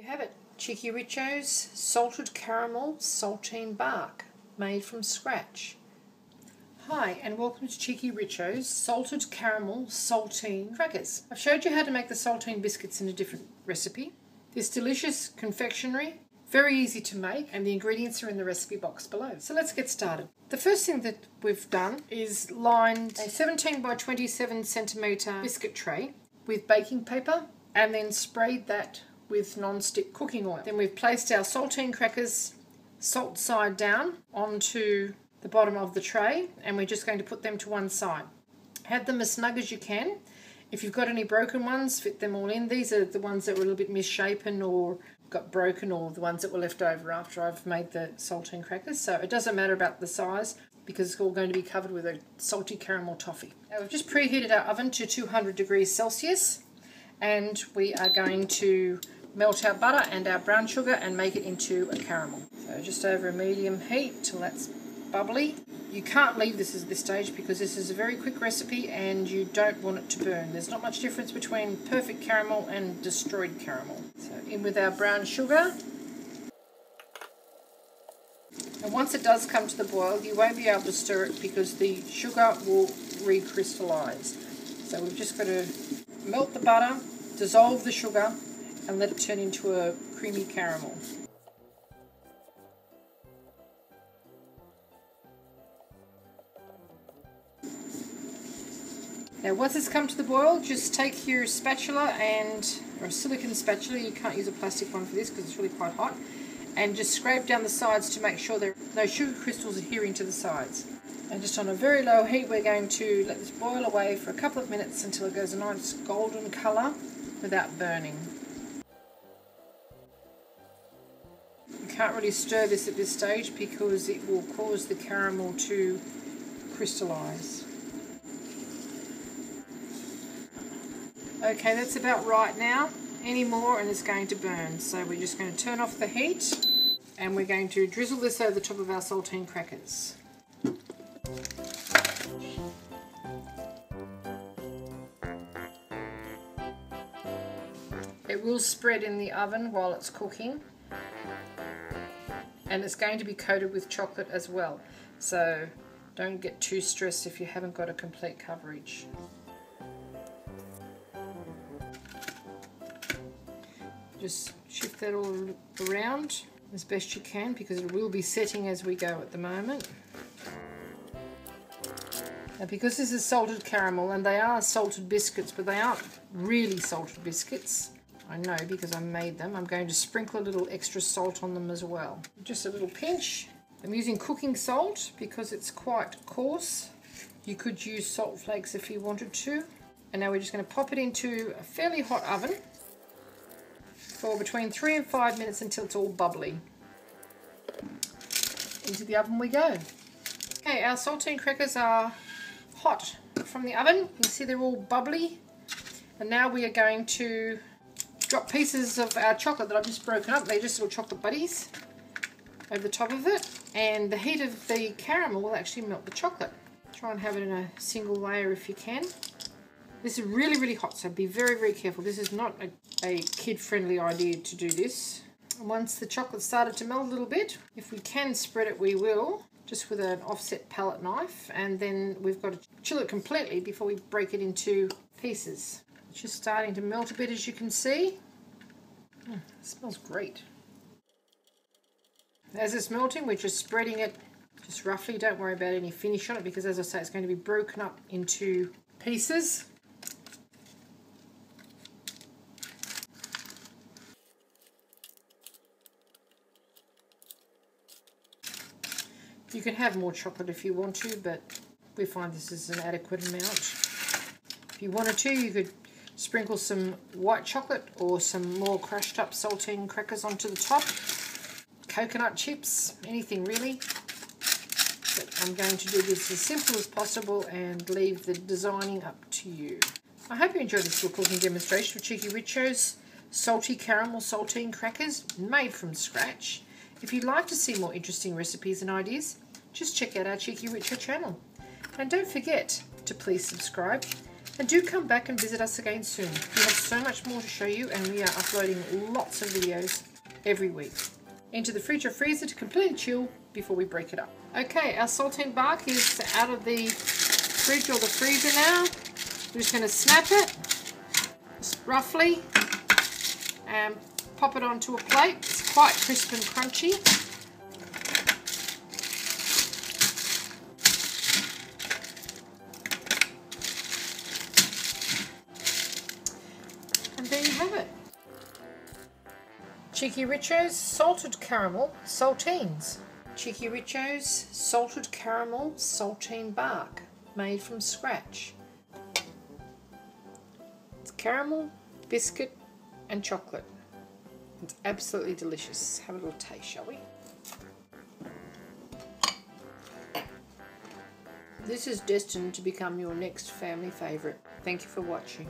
You have it, Cheeky Richo's salted caramel saltine bark, made from scratch. Hi and welcome to Cheeky Richo's salted caramel saltine crackers. I've showed you how to make the saltine biscuits in a different recipe. This delicious confectionery, very easy to make, and the ingredients are in the recipe box below. So let's get started. The first thing that we've done is lined a 17 by 27 centimetre biscuit tray with baking paper and then sprayed that with non-stick cooking oil. Then we've placed our saltine crackers salt side down onto the bottom of the tray, and we're just going to put them to one side. Have them as snug as you can. If you've got any broken ones, fit them all in. These are the ones that were a little bit misshapen or got broken, or the ones that were left over after I've made the saltine crackers. So it doesn't matter about the size because it's all going to be covered with a salty caramel toffee. Now we've just preheated our oven to 200 degrees Celsius, and we are going to melt our butter and our brown sugar and make it into a caramel. So just over a medium heat till that's bubbly. You can't leave this at this stage because this is a very quick recipe and you don't want it to burn. There's not much difference between perfect caramel and destroyed caramel. So in with our brown sugar. And once it does come to the boil, you won't be able to stir it because the sugar will recrystallise. So we've just got to melt the butter, dissolve the sugar, and let it turn into a creamy caramel. Now once it's come to the boil, just take your spatula or a silicone spatula, you can't use a plastic one for this because it's really quite hot, and just scrape down the sides to make sure there are no sugar crystals adhering to the sides. And just on a very low heat we're going to let this boil away for a couple of minutes until it goes a nice golden colour without burning. You can't really stir this at this stage because it will cause the caramel to crystallise. Okay, that's about right now. Any more and it's going to burn. So we're just going to turn off the heat and we're going to drizzle this over the top of our saltine crackers. It will spread in the oven while it's cooking, and it's going to be coated with chocolate as well, so don't get too stressed if you haven't got a complete coverage. Just shift that all around as best you can because it will be setting as we go at the moment. Now because this is salted caramel, and they are salted biscuits, but they aren't really salted biscuits, I know because I made them, I'm going to sprinkle a little extra salt on them as well. Just a little pinch. I'm using cooking salt because it's quite coarse. You could use salt flakes if you wanted to. And now we're just going to pop it into a fairly hot oven for between 3 and 5 minutes until it's all bubbly. Into the oven we go. Okay, our saltine crackers are hot from the oven. You can see they're all bubbly. And now we are going to drop pieces of our chocolate that I've just broken up. They're just little chocolate buddies over the top of it. And the heat of the caramel will actually melt the chocolate. Try and have it in a single layer if you can. This is really, really hot, so be very, very careful. This is not a kid-friendly idea to do this. And once the chocolate started to melt a little bit, if we can spread it, we will, just with an offset palette knife. And then we've got to chill it completely before we break it into pieces. It's just starting to melt a bit, as you can see. It smells great. As it's melting, we're just spreading it just roughly. Don't worry about any finish on it because, as I say, it's going to be broken up into pieces. You can have more chocolate if you want to, but we find this is an adequate amount. If you wanted to, you could sprinkle some white chocolate or some more crushed up saltine crackers onto the top. Coconut chips, anything really. But I'm going to do this as simple as possible and leave the designing up to you. I hope you enjoyed this little cooking demonstration of Cheeky Richo's salty caramel saltine crackers made from scratch. If you'd like to see more interesting recipes and ideas, just check out our Cheeky Richo channel. And don't forget to please subscribe And do come back and visit us again soon. We have so much more to show you, and we are uploading lots of videos every week. Into the fridge or freezer to completely chill before we break it up. Okay, our saltine bark is out of the fridge or the freezer now. We're just going to snap it, just roughly, and pop it onto a plate. It's quite crisp and crunchy. And there you have it. Cheeky Richo's salted caramel saltines. Cheeky Richo's salted caramel saltine bark, made from scratch. It's caramel, biscuit and chocolate. It's absolutely delicious. Have a little taste, shall we? This is destined to become your next family favourite. Thank you for watching.